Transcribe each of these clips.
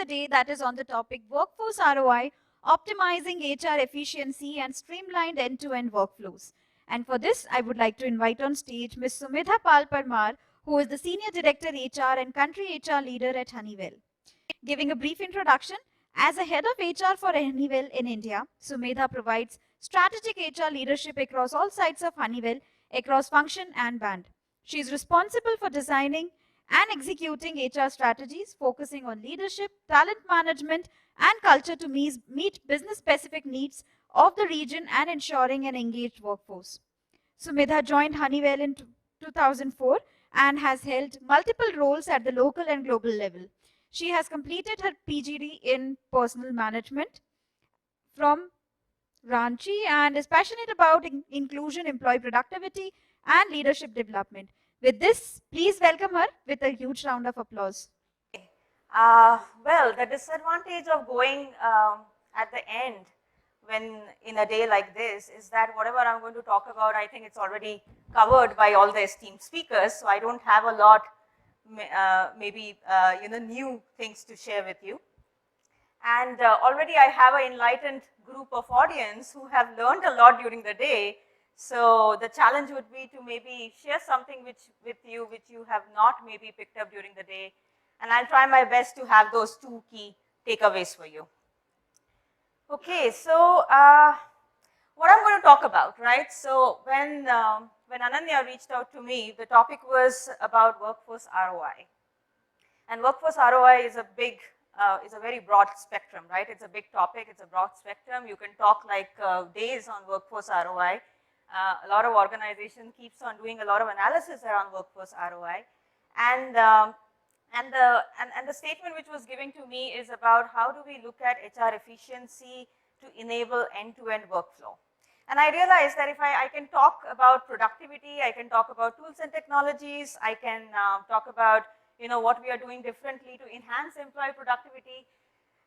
the day that is on the topic Workforce ROI, Optimizing HR Efficiency and Streamlined End-to-End Workflows. And for this, I would like to invite on stage Ms. Sumedha Pal Parmar, who is the Senior Director HR and Country HR Leader at Honeywell. Giving a brief introduction, as a head of HR for Honeywell in India, Sumedha provides strategic HR leadership across all sides of Honeywell, across function and band. She is responsible for designing and executing HR strategies, focusing on leadership, talent management, and culture to meet business-specific needs of the region and ensuring an engaged workforce. Sumedha joined Honeywell in 2004 and has held multiple roles at the local and global level. She has completed her PGD in personal management from 𝗪cie and is passionate about inclusion, employee productivity, and leadership development. With this, please welcome her with a huge round of applause. Well, the disadvantage of going at the end when in a day like this is that whatever I'm going to talk about, I think it's already covered by all the esteemed speakers, so I don't have a lot new things to share with you. And already I have an enlightened group of audience who have learned a lot during the day. So the challenge would be to maybe share something with you which you have not maybe picked up during the day. And I'll try my best to have those two key takeaways for you. Okay, so what I'm going to talk about, right? So when Ananya reached out to me, the topic was about workforce ROI. And workforce ROI is a very broad spectrum, right? It's a big topic, it's a broad spectrum. You can talk like days on workforce ROI. A lot of organization keeps on doing a lot of analysis around workforce ROI. And the statement which was given to me is about how do we look at HR efficiency to enable end-to-end workflow. And I realized that if I can talk about productivity, I can talk about tools and technologies, I can talk about what we are doing differently to enhance employee productivity.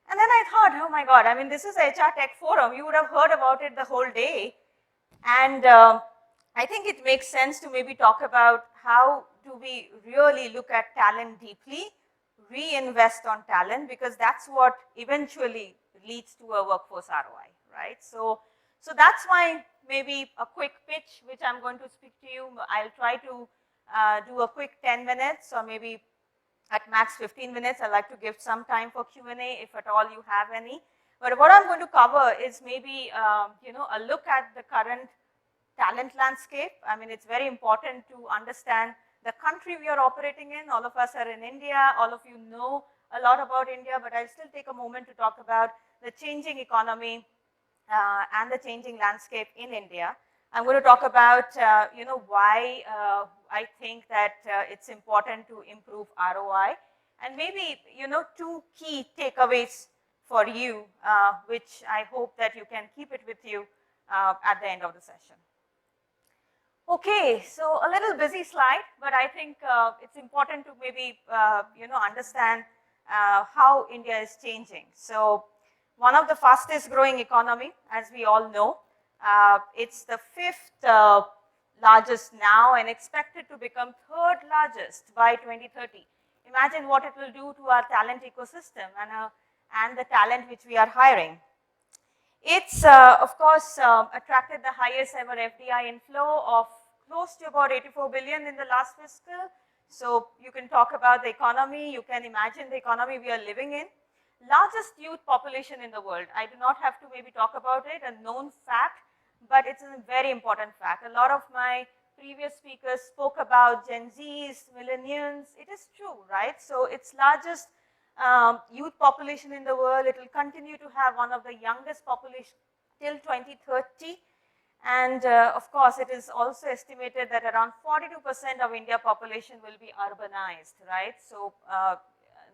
And then I thought, oh my God, I mean, this is a HR Tech Forum. You would have heard about it the whole day. And I think it makes sense to maybe talk about how do we really look at talent deeply, reinvest on talent, because that's what eventually leads to a workforce ROI, right? So that's why maybe a quick pitch, which I'm going to speak to you. I'll try to do a quick 10 minutes or maybe at max 15 minutes. I'd like to give some time for Q&A if at all you have any. But what I'm going to cover is maybe a look at the current talent landscape. I mean, it's very important to understand the country we are operating in. All of us are in India. All of you know a lot about India, but I'll still take a moment to talk about the changing economy and the changing landscape in India. I'm going to talk about why I think that it's important to improve ROI, and maybe two key takeaways for you, which I hope that you can keep it with you at the end of the session. Okay, so a little busy slide, but I think it's important to maybe understand how India is changing. So one of the fastest growing economy, as we all know. It's the 5th largest now and expected to become 3rd largest by 2030. Imagine what it will do to our talent ecosystem and the talent which we are hiring. It's, of course, attracted the highest ever FDI inflow of close to about 84 billion in the last fiscal. So you can talk about the economy, you can imagine the economy we are living in. Largest youth population in the world. I do not have to maybe talk about it, a known fact, but it's a very important fact. A lot of my previous speakers spoke about Gen Zs, millennials. It is true, right? So it's largest youth population in the world. It will continue to have one of the youngest population till 2030. And of course, it is also estimated that around 42% of India population will be urbanized, right? So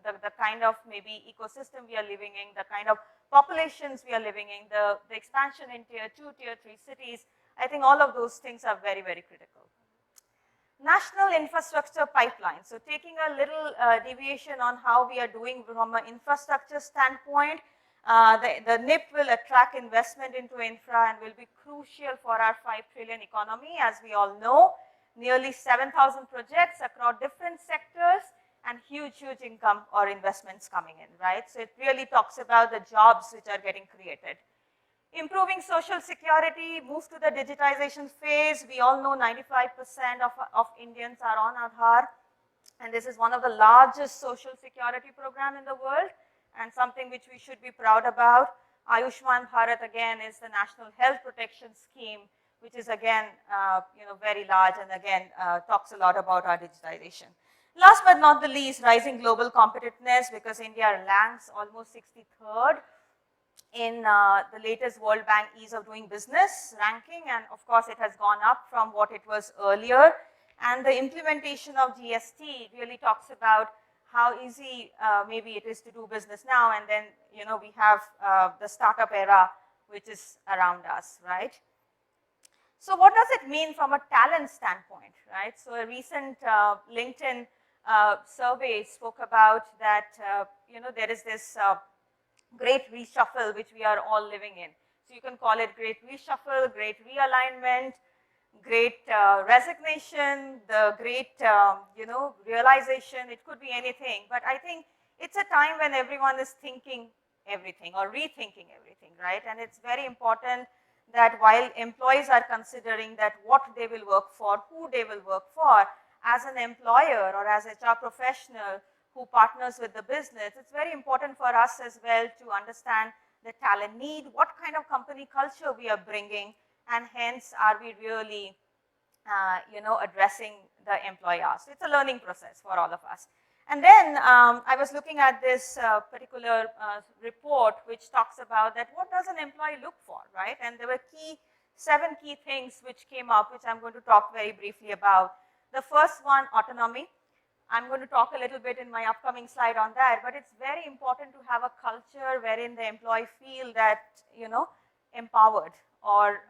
the kind of maybe ecosystem we are living in, the kind of populations we are living in, the expansion in tier 2, tier 3 cities, I think all of those things are very, very critical. National infrastructure pipeline. So taking a little deviation on how we are doing from an infrastructure standpoint, the NIP will attract investment into infra and will be crucial for our 5 trillion economy. As we all know, nearly 7,000 projects across different sectors and huge, huge income or investments coming in, right? So it really talks about the jobs which are getting created. Improving social security, move to the digitization phase. We all know 95% of Indians are on Aadhaar, and this is one of the largest social security program in the world, and something which we should be proud about. Ayushman Bharat again is the national health protection scheme, which is again very large, and again talks a lot about our digitization. Last but not the least, rising global competitiveness, because India ranks almost 63rd in the latest World Bank Ease of Doing Business ranking, and of course it has gone up from what it was earlier. And the implementation of GST really talks about how easy maybe it is to do business now, and then we have the startup era which is around us, right? So what does it mean from a talent standpoint, right? So a recent LinkedIn survey spoke about that there is this great reshuffle which we are all living in. So you can call it great reshuffle, great realignment, great resignation, the great realization. It could be anything, but I think it's a time when everyone is thinking everything or rethinking everything, right? And it's very important that while employees are considering that what they will work for, who they will work for, as an employer or as HR professional who partners with the business, it's very important for us as well to understand the talent need, what kind of company culture we are bringing, and hence are we really addressing the employer. So it's a learning process for all of us. And then I was looking at this particular report which talks about that what does an employee look for, right? And there were 7 key things which came up, which I'm going to talk very briefly about. The first one, autonomy. I'm going to talk a little bit in my upcoming slide on that, but it's very important to have a culture wherein the employee feel that, empowered or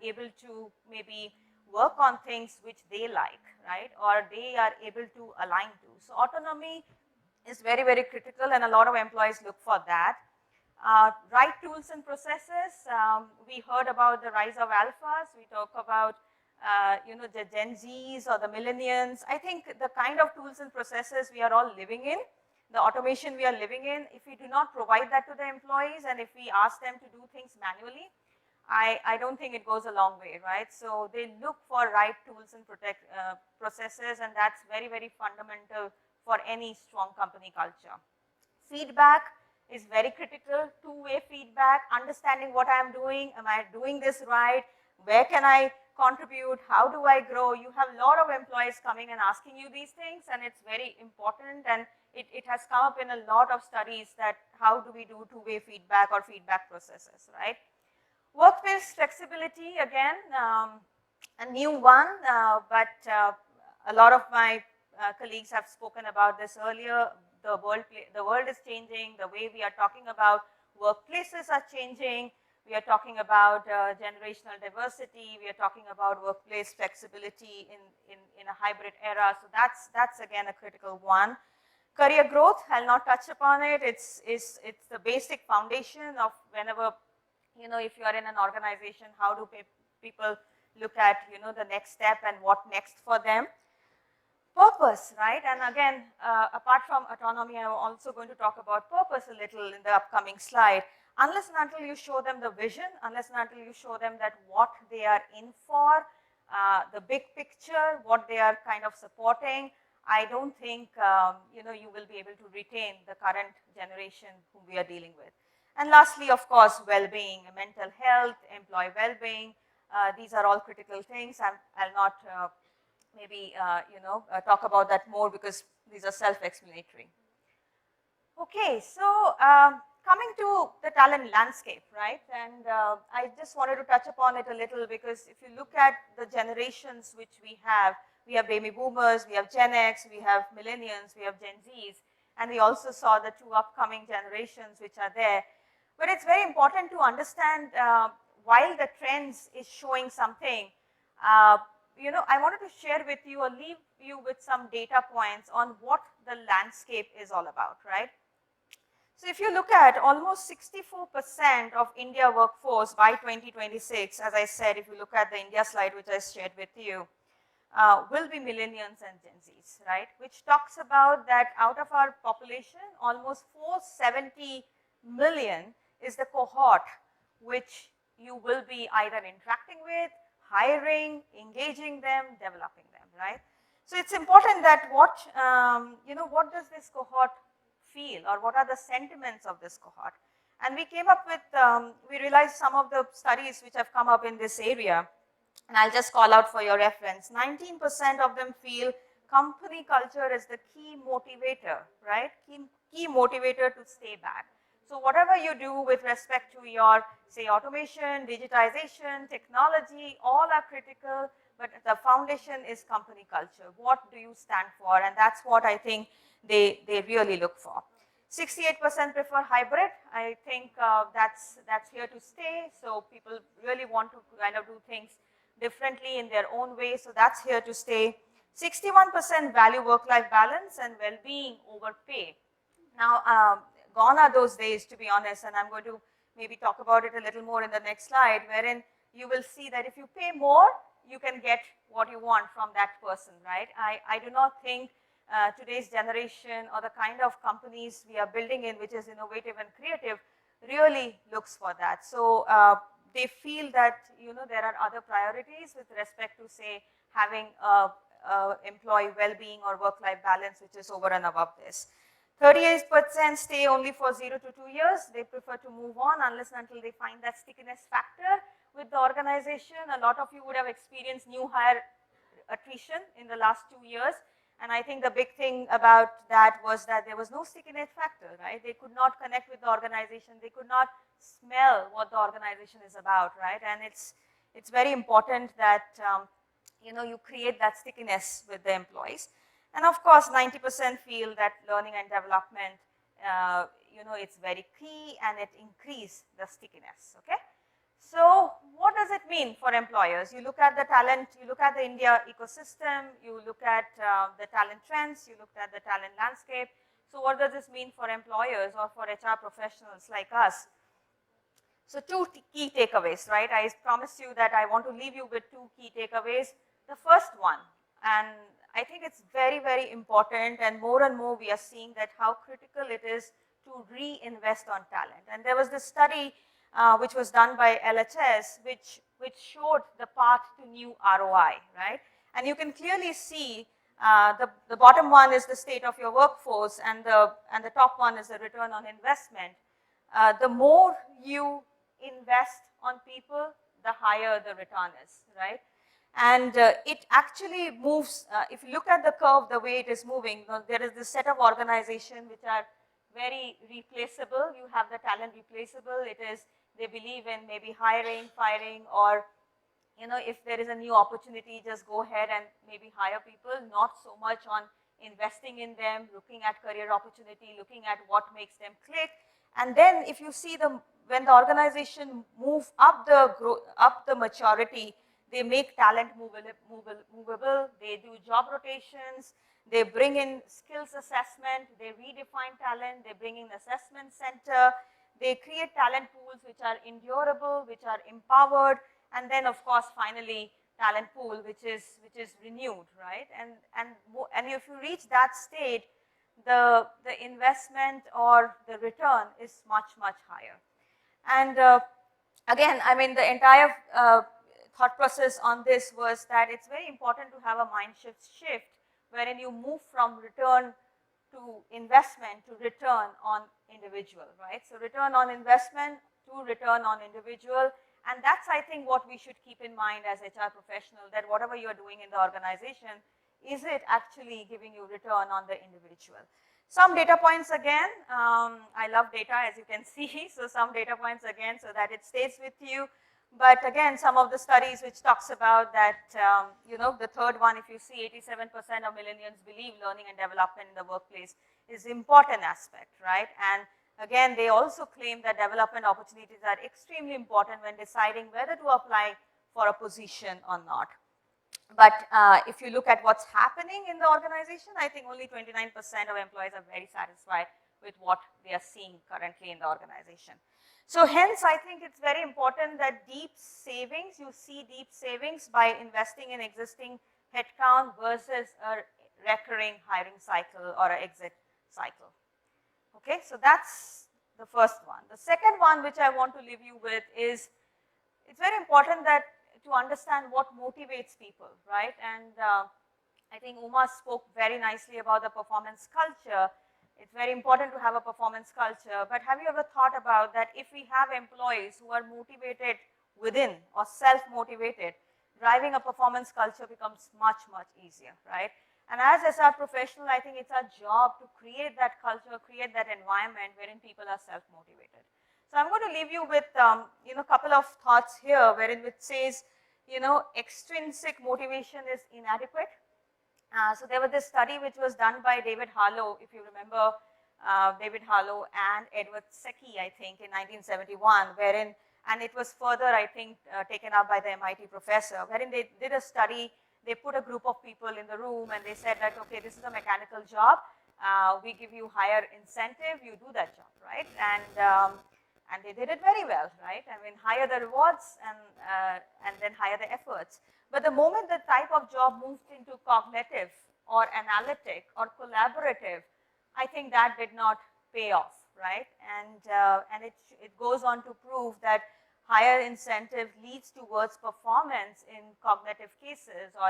able to maybe work on things which they like, right? Or they are able to align to. So autonomy is very, very critical, and a lot of employees look for that. Right tools and processes. We heard about the rise of alphas. We talk about the Gen Zs or the millennials. I think the kind of tools and processes we are all living in, the automation we are living in, if we do not provide that to the employees and if we ask them to do things manually, I don't think it goes a long way, right? So they look for right tools and processes, and that's very, very fundamental for any strong company culture. Feedback is very critical, two-way feedback, understanding what I'm doing, am I doing this right, where can I contribute, how do I grow? You have a lot of employees coming and asking you these things, and it's very important, and it has come up in a lot of studies that how do we do two-way feedback or feedback processes, right? Workplace flexibility, again, a new one, but a lot of my colleagues have spoken about this earlier. The world is changing, the way we are talking about workplaces are changing. We are talking about generational diversity. We are talking about workplace flexibility in a hybrid era. So that's again a critical one. Career growth, I'll not touch upon it. It's the basic foundation of whenever, if you are in an organization, how do people look at, the next step and what next for them. Purpose, right? And again, apart from autonomy, I'm also going to talk about purpose a little in the upcoming slide. Unless and until you show them the vision, unless and until you show them that what they are in for, the big picture, what they are kind of supporting, I don't think, you will be able to retain the current generation whom we are dealing with. And lastly, of course, well-being, mental health, employee well-being, these are all critical things. I'll not maybe, talk about that more because these are self-explanatory. Okay, so coming to the talent landscape, right? And I just wanted to touch upon it a little because if you look at the generations which we have baby boomers, we have Gen X, we have millennials, we have Gen Zs, and we also saw the 2 upcoming generations which are there. But it's very important to understand while the trends is showing something, I wanted to share with you or leave you with some data points on what the landscape is all about, right? So if you look at almost 64% of India workforce by 2026, as I said, if you look at the India slide which I shared with you, will be millennials and Gen Zs, right? Which talks about that out of our population, almost 470 million is the cohort which you will be either interacting with, hiring, engaging them, developing them, right? So it's important that what does this cohort feel, or what are the sentiments of this cohort? And we came up with, we realized some of the studies which have come up in this area, and I'll just call out for your reference. 19% of them feel company culture is the key motivator, right? Key motivator to stay back. So whatever you do with respect to your, say, automation, digitization, technology, all are critical, but the foundation is company culture. What do you stand for? And that's what I think they really look for. 68% prefer hybrid. I think that's here to stay. So people really want to kind of do things differently in their own way. So that's here to stay. 61% value work-life balance and well-being over pay. Now, gone are those days, to be honest, and I'm going to maybe talk about it a little more in the next slide, wherein you will see that if you pay more, you can get what you want from that person, right? I do not think today's generation or the kind of companies we are building in, which is innovative and creative, really looks for that. So they feel that, there are other priorities with respect to, say, having employee well-being or work-life balance, which is over and above this. 38% stay only for 0 to 2 years. They prefer to move on unless and until they find that stickiness factor with the organization. A lot of you would have experienced new hire attrition in the last 2 years. And I think the big thing about that was that there was no stickiness factor, right? They could not connect with the organization. They could not smell what the organization is about, right? And it's very important that, you create that stickiness with the employees. And of course, 90% feel that learning and development, it's very key and it increases the stickiness, okay? So what does it mean for employers? You look at the talent, you look at the India ecosystem, you look at the talent trends, you look at the talent landscape. So what does this mean for employers or for HR professionals like us? So two key takeaways, right? I promised you that I want to leave you with 2 key takeaways. The first one, and I think it's very, very important, and more we are seeing that how critical it is to reinvest on talent. And there was this study which was done by LHS, which showed the path to new ROI, right? And you can clearly see the bottom one is the state of your workforce, and the top one is the return on investment. The more you invest on people, the higher the return is, right? And it actually moves, if you look at the curve, the way it is moving, there is this set of organizations which are very replaceable. You have the talent replaceable. It is, they believe in maybe hiring, firing, or, if there is a new opportunity, just go ahead and maybe hire people, not so much on investing in them, looking at career opportunity, looking at what makes them click. And then if you see when the organization move up the maturity, they make talent movable, they do job rotations, they bring in skills assessment, they redefine talent, they bring in assessment center, they create talent pools which are endurable, which are empowered, and then of course finally talent pool which is renewed, right? And if you reach that state, the investment or the return is much higher. And again, I mean, the entire thought process on this was that it's very important to have a mind shift wherein you move from return to investment to return on individual, right? So return on investment to return on individual, and that's, I think, what we should keep in mind as HR professional, that whatever you're doing in the organization, is it actually giving you return on the individual? Some data points again, I love data, as you can see, so some data points again so that it stays with you. But again, some of the studies which talks about that, the third one, if you see 87% of millennials believe learning and development in the workplace is important aspect, right? And again, they also claim that development opportunities are extremely important when deciding whether to apply for a position or not. But if you look at what's happening in the organization, I think only 29% of employees are very satisfied with what they are seeing currently in the organization. So hence, I think it's very important that deep savings, you see deep savings by investing in existing headcount versus a recurring hiring cycle or an exit cycle. Okay, so that's the first one. The second one which I want to leave you with is, it's very important that to understand what motivates people, right? And I think Uma spoke very nicely about the performance culture. It's very important to have a performance culture, but have you ever thought about that if we have employees who are motivated within or self-motivated, driving a performance culture becomes much, much easier, right? And as SR professional, I think it's our job to create that culture, create that environment wherein people are self-motivated. So I'm going to leave you with, a couple of thoughts here, wherein it says, extrinsic motivation is inadequate. So there was this study which was done by 𝗲𝗻𝗀, if you remember, 𝗲𝗻𝗀 and 𝗪cie, I think, in 1971, wherein, and it was further, I think, taken up by the MIT professor, wherein they did a study. They put a group of people in the room and they said that, okay, this is a mechanical job. We give you higher incentive, you do that job, right? And they did it very well, right? I mean, higher the rewards and then higher the efforts. But the moment the type of job moved into cognitive or analytic or collaborative, I think that did not pay off, right? And it goes on to prove that higher incentive leads towards performance in cognitive cases or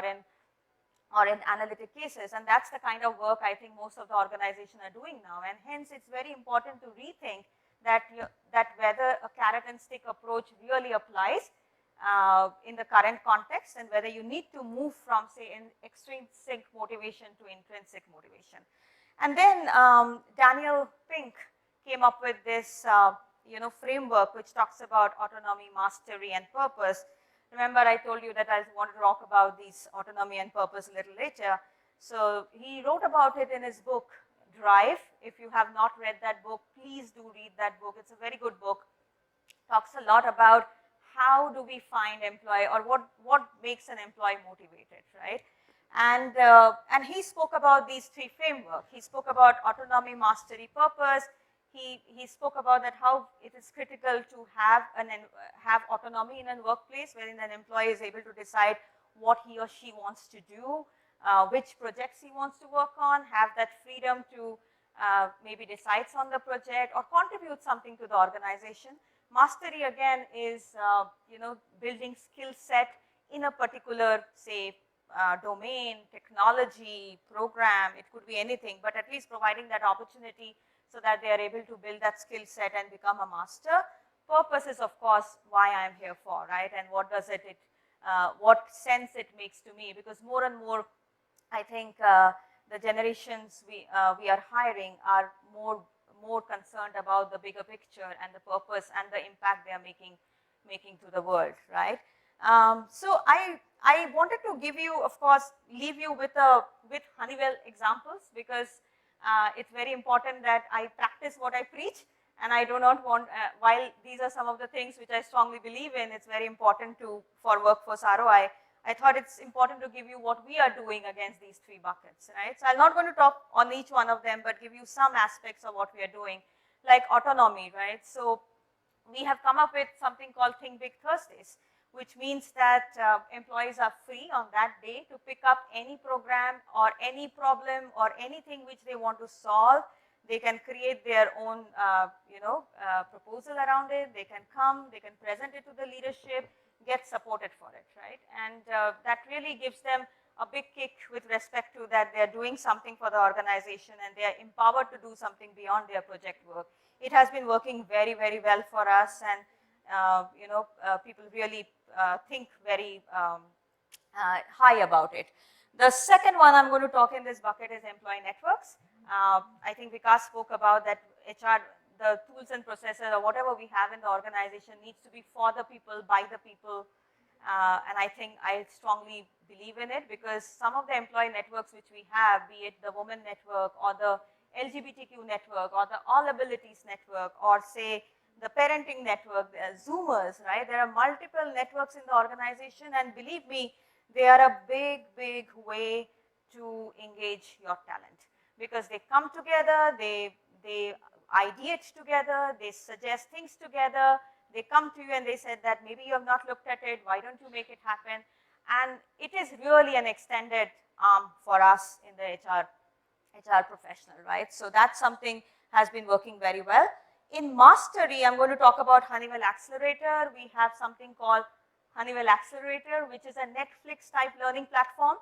in analytic cases, and that's the kind of work I think most of the organizations are doing now. And hence, it's very important to rethink that whether a carrot and stick approach really applies in the current context, and whether you need to move from, say, extrinsic motivation to intrinsic motivation. And then Daniel Pink came up with this framework which talks about autonomy, mastery, and purpose. Remember, I told you that I want to talk about these autonomy and purpose a little later. So he wrote about it in his book, Drive. If you have not read that book, please do read that book. It's a very good book. Talks a lot about how do we find employee, or what makes an employee motivated, right? And he spoke about these three frameworks. He spoke about autonomy, mastery, purpose. He spoke about that how it is critical to have autonomy in a workplace, wherein an employee is able to decide what he or she wants to do, which projects he wants to work on, have that freedom to maybe decide on the project or contribute something to the organization. Mastery again is building skill set in a particular, say, domain, technology, program. It could be anything, but at least providing that opportunity so that they are able to build that skill set and become a master. Purpose is, of course, why I'm here for, right? And what does what sense it makes to me? Because more and more, I think the generations we are hiring are more concerned about the bigger picture and the purpose and the impact they are making to the world, right? So I wanted to give you, of course, leave you with Honeywell examples, because it's very important that I practice what I preach, and I do not want, while these are some of the things which I strongly believe in, it's very important for workforce ROI. I thought it's important to give you what we are doing against these three buckets, right? So I'm not going to talk on each one of them, but give you some aspects of what we are doing, like autonomy, right? So we have come up with something called Think Big Thursdays, which means that employees are free on that day to pick up any program or any problem or anything which they want to solve. They can create their own, proposal around it. They can come, they can present it to the leadership, get supported for it, right? And that really gives them a big kick with respect to that they're doing something for the organization and they are empowered to do something beyond their project work. It has been working very, very well for us, and people really think very high about it. The second one I'm going to talk in this bucket is employee networks. I think Vikas spoke about that HR, the tools and processes or whatever we have in the organization needs to be for the people, by the people. And I think I strongly believe in it, because some of the employee networks which we have, be it the women network or the LGBTQ network or the all abilities network, or say the parenting network, the Zoomers, right? There are multiple networks in the organization, and believe me, they are a big, big way to engage your talent, because they come together, they ideate together, they suggest things together, they come to you and they said that maybe you have not looked at it, why don't you make it happen? And it is really an extended arm for us in the HR professional, right? So that's something has been working very well. In mastery, I'm going to talk about Honeywell Accelerator. We have something called Honeywell Accelerator, which is a Netflix type learning platform.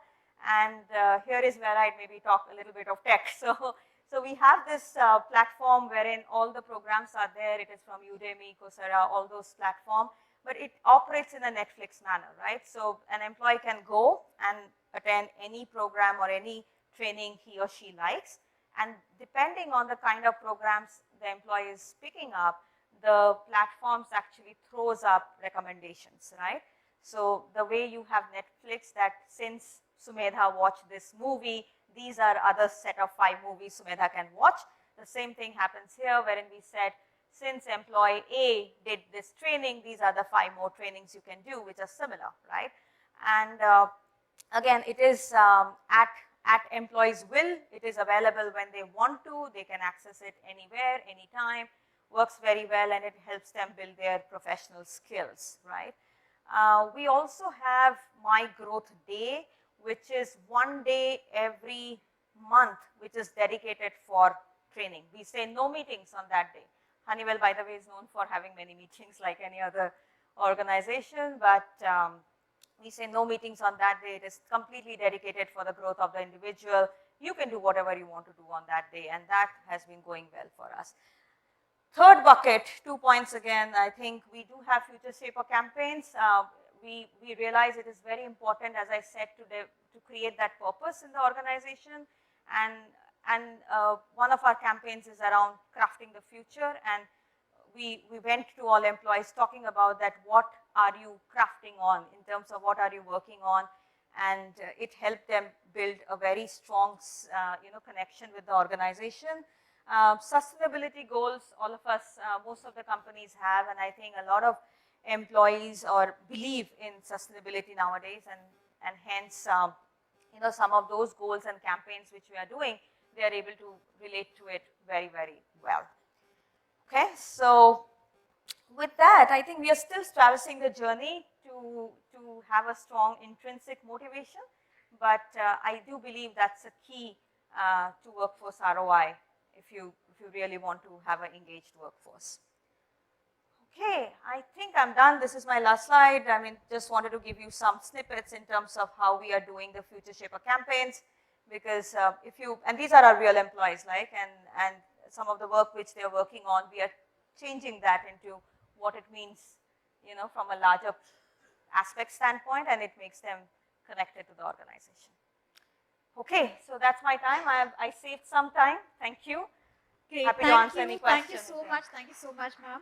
And here is where I'd maybe talk a little bit of tech. So we have this platform wherein all the programs are there. It is from Udemy, Coursera, all those platforms. But it operates in a Netflix manner, right? So an employee can go and attend any program or any training he or she likes. And depending on the kind of programs the employee is picking up, the platforms actually throws up recommendations, right? So the way you have Netflix, that since Sumedha watched this movie, these are other set of 5 movies Sumedha can watch. The same thing happens here, wherein we said, since employee A did this training, these are the 5 more trainings you can do, which are similar, right? And again, it is at employee's will. It is available when they want to. They can access it anywhere, anytime. Works very well, and it helps them build their professional skills, right? We also have My Growth Day, which is 1 day every month, which is dedicated for training. We say no meetings on that day. Honeywell, by the way, is known for having many meetings like any other organization, but we say no meetings on that day. It is completely dedicated for the growth of the individual. You can do whatever you want to do on that day, and that has been going well for us. Third bucket, 2 points again. I think we do have future shaper campaigns. We realize it is very important, as I said, to create that purpose in the organization. And one of our campaigns is around crafting the future, and we went to all employees talking about that, what are you crafting on in terms of what are you working on, and it helped them build a very strong connection with the organization. Sustainability goals, all of us, most of the companies have, and I think a lot of employees believe in sustainability nowadays, and hence some of those goals and campaigns which we are doing, they are able to relate to it very, very well. Okay, so with that, I think we are still traversing the journey to have a strong intrinsic motivation, but I do believe that's a key to workforce ROI if you really want to have an engaged workforce. Okay, I think I'm done. This is my last slide. I mean, just wanted to give you some snippets in terms of how we are doing the Future Shaper campaigns, because and these are our real employees, like, and some of the work which they are working on, we are changing that into what it means, from a larger aspect standpoint, and it makes them connected to the organization. Okay, so that's my time. I saved some time. Thank you. Okay, Happy to answer any questions. Thank you so much. Thank you so much, ma'am.